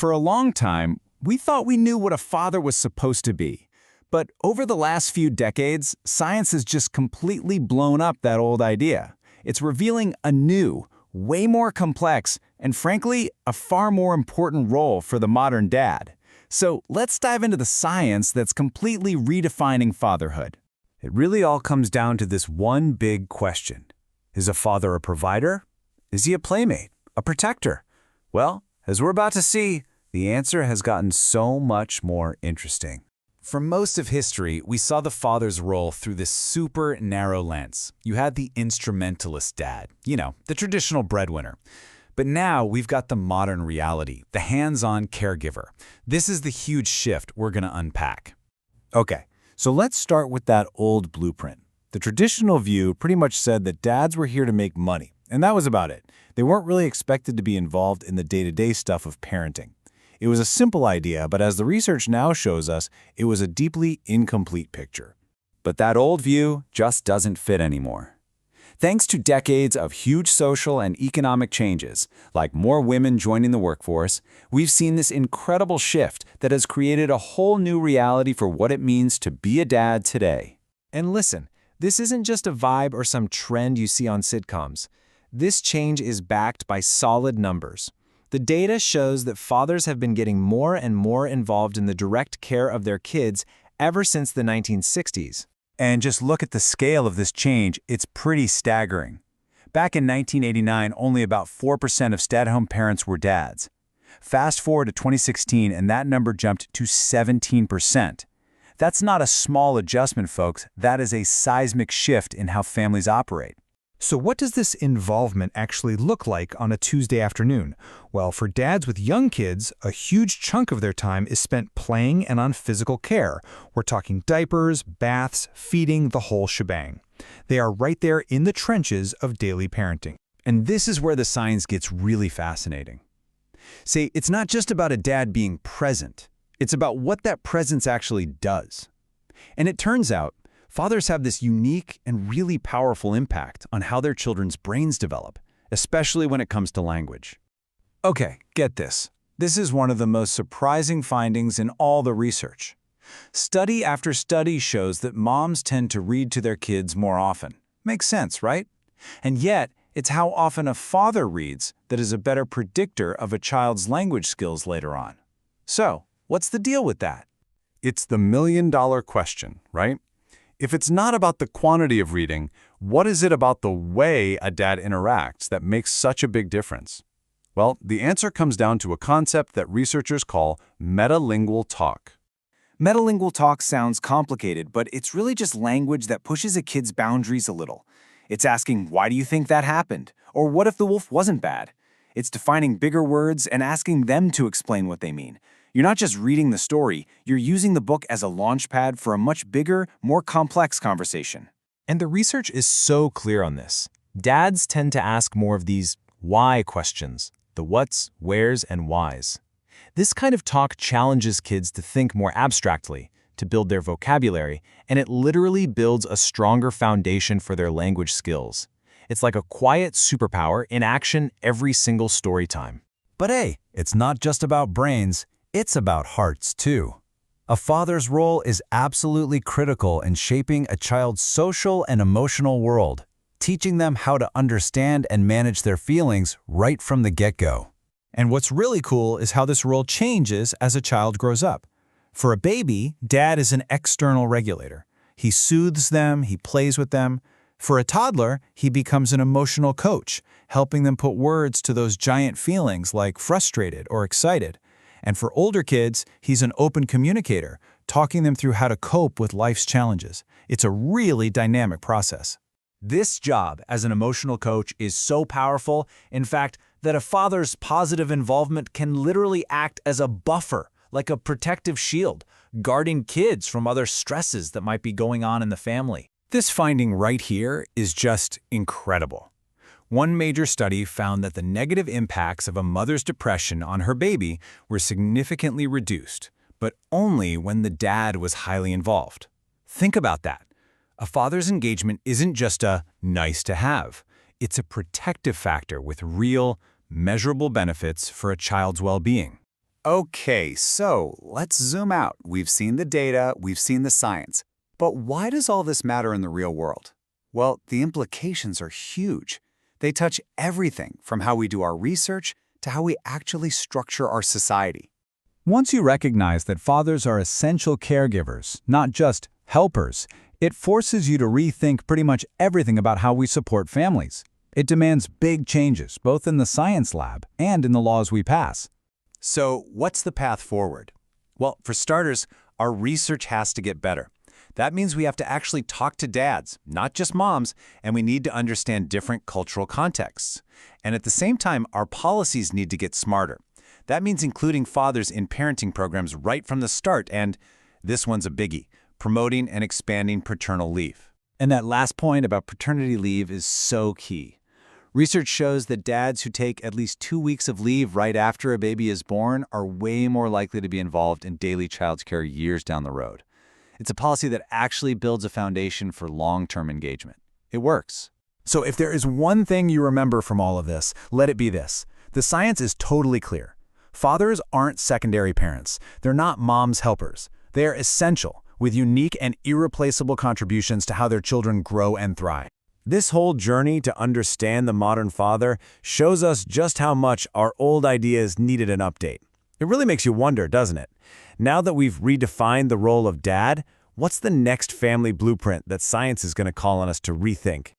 For a long time, we thought we knew what a father was supposed to be. But over the last few decades, science has just completely blown up that old idea. It's revealing a new, way more complex, and frankly, a far more important role for the modern dad. So let's dive into the science that's completely redefining fatherhood. It really all comes down to this one big question. Is a father a provider? Is he a playmate? A protector? Well, as we're about to see, the answer has gotten so much more interesting. For most of history, we saw the father's role through this super narrow lens. You had the instrumentalist dad, the traditional breadwinner. But now we've got the modern reality, the hands-on caregiver. This is the huge shift we're going to unpack. Okay, so let's start with that old blueprint. The traditional view pretty much said that dads were here to make money, and that was about it. They weren't really expected to be involved in the day-to-day stuff of parenting. It was a simple idea, but as the research now shows us, it was a deeply incomplete picture. But that old view just doesn't fit anymore. Thanks to decades of huge social and economic changes, like more women joining the workforce, we've seen this incredible shift that has created a whole new reality for what it means to be a dad today. And listen, this isn't just a vibe or some trend you see on sitcoms. This change is backed by solid numbers. The data shows that fathers have been getting more and more involved in the direct care of their kids ever since the 1960s. And just look at the scale of this change, it's pretty staggering. Back in 1989, only about 4% of stay-at-home parents were dads. Fast forward to 2016, and that number jumped to 17%. That's not a small adjustment, folks. That is a seismic shift in how families operate. So what does this involvement actually look like on a Tuesday afternoon? Well, for dads with young kids, a huge chunk of their time is spent playing and on physical care. We're talking diapers, baths, feeding, the whole shebang. They are right there in the trenches of daily parenting. And this is where the science gets really fascinating. See, it's not just about a dad being present. It's about what that presence actually does. And it turns out, fathers have this unique and really powerful impact on how their children's brains develop, especially when it comes to language. Okay, get this. This is one of the most surprising findings in all the research. Study after study shows that moms tend to read to their kids more often. Makes sense, right? And yet, it's how often a father reads that is a better predictor of a child's language skills later on. So, what's the deal with that? It's the million-dollar question, right? If it's not about the quantity of reading, what is it about the way a dad interacts that makes such a big difference? Well, the answer comes down to a concept that researchers call metalingual talk. Metalingual talk sounds complicated, but it's really just language that pushes a kid's boundaries a little. It's asking, why do you think that happened? Or what if the wolf wasn't bad? It's defining bigger words and asking them to explain what they mean. You're not just reading the story, you're using the book as a launchpad for a much bigger, more complex conversation. And the research is so clear on this. Dads tend to ask more of these why questions, the what's, where's, and why's. This kind of talk challenges kids to think more abstractly, to build their vocabulary, and it literally builds a stronger foundation for their language skills. It's like a quiet superpower in action every single story time. But hey, it's not just about brains. It's about hearts, too. A father's role is absolutely critical in shaping a child's social and emotional world, teaching them how to understand and manage their feelings right from the get-go. And what's really cool is how this role changes as a child grows up. For a baby, dad is an external regulator. He soothes them, he plays with them. For a toddler, he becomes an emotional coach, helping them put words to those giant feelings like frustrated or excited. And for older kids, he's an open communicator, talking them through how to cope with life's challenges. It's a really dynamic process. This job as an emotional coach is so powerful, in fact, that a father's positive involvement can literally act as a buffer, like a protective shield, guarding kids from other stresses that might be going on in the family. This finding right here is just incredible. One major study found that the negative impacts of a mother's depression on her baby were significantly reduced, but only when the dad was highly involved. Think about that. A father's engagement isn't just a nice to have. It's a protective factor with real, measurable benefits for a child's well-being. Okay, so let's zoom out. We've seen the data, we've seen the science. But why does all this matter in the real world? Well, the implications are huge. They touch everything from how we do our research to how we actually structure our society. Once you recognize that fathers are essential caregivers, not just helpers, it forces you to rethink pretty much everything about how we support families. It demands big changes, both in the science lab and in the laws we pass. So what's the path forward? Well, for starters, our research has to get better. That means we have to actually talk to dads, not just moms, and we need to understand different cultural contexts. And at the same time, our policies need to get smarter. That means including fathers in parenting programs right from the start, and this one's a biggie, promoting and expanding paternal leave. And that last point about paternity leave is so key. Research shows that dads who take at least 2 weeks of leave right after a baby is born are way more likely to be involved in daily childcare years down the road. It's a policy that actually builds a foundation for long-term engagement. It works. So if there is one thing you remember from all of this, let it be this. The science is totally clear. Fathers aren't secondary parents. They're not mom's helpers. They are essential, with unique and irreplaceable contributions to how their children grow and thrive. This whole journey to understand the modern father shows us just how much our old ideas needed an update. It really makes you wonder, doesn't it? Now that we've redefined the role of dad, what's the next family blueprint that science is going to call on us to rethink?